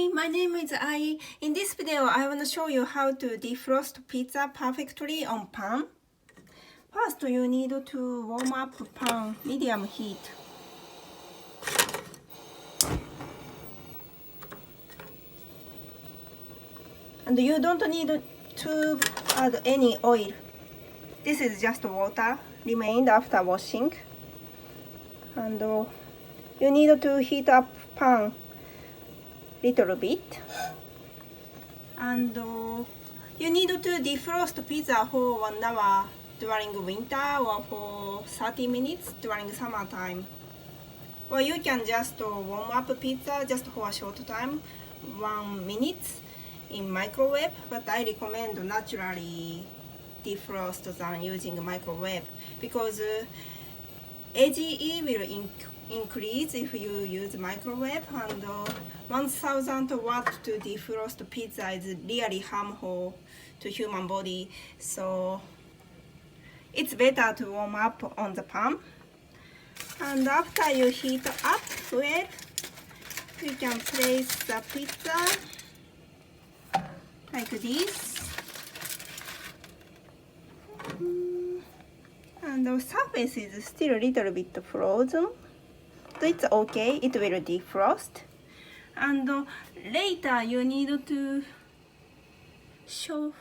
Hi, my name is Ai. In this video, I want to show you how to defrost pizza perfectly on pan. First, you need to warm up pan medium heat. And you don't need to add any oil. This is just water remained after washing. And you need to heat up pan little bit. And you need to defrost pizza for 1 hour during winter or for 30 minutes during summertime. Or you can just warm up pizza just for a short time, 1 minute in microwave, but I recommend naturally defrost than using microwave because AGE will increase if you use microwave, and 1000 watt to defrost pizza is really harmful to human body, so it's better to warm up on the pan. And after you heat up well, you can place the pizza like this. And the surface is still a little bit frozen. So it's okay, it will defrost. And later you need to show,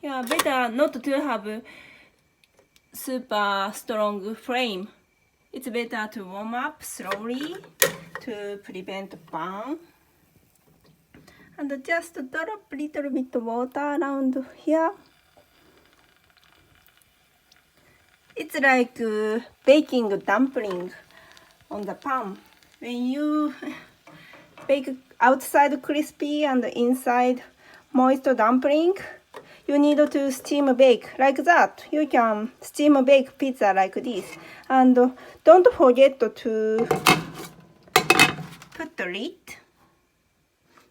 better not to have super strong flame. It's better to warm up slowly to prevent burn. And just drop little bit water around here. It's like baking dumpling on the pan. When you bake outside crispy and inside moist dumpling, you need to steam bake like that. You can steam bake pizza like this. And don't forget to put the lid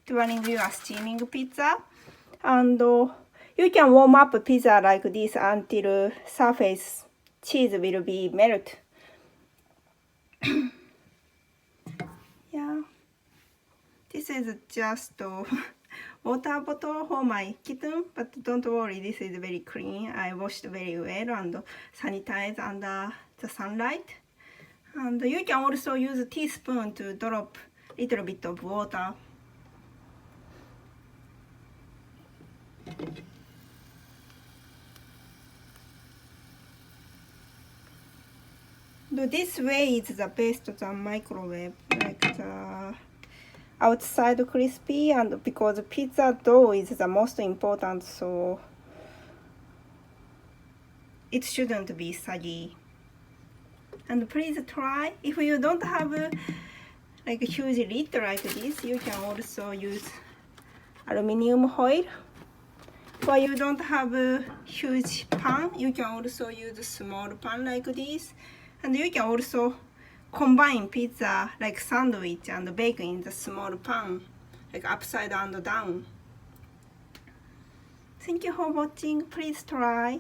during your steaming pizza. And you can warm up pizza like this until surface cheese will be melt. Yeah, this is just water bottle for my kitten, but don't worry, this is very clean. I washed very well and sanitized under the sunlight. And you can also use a teaspoon to drop little bit of water. This way is the best than microwave, like the outside crispy, and because pizza dough is the most important, so it shouldn't be soggy. And please try. If you don't have like a huge lid like this, you can also use aluminum foil. Or you don't have a huge pan, you can also use a small pan like this. And you can also combine pizza like sandwich and bake in the small pan, like upside and down. Thank you for watching. Please try.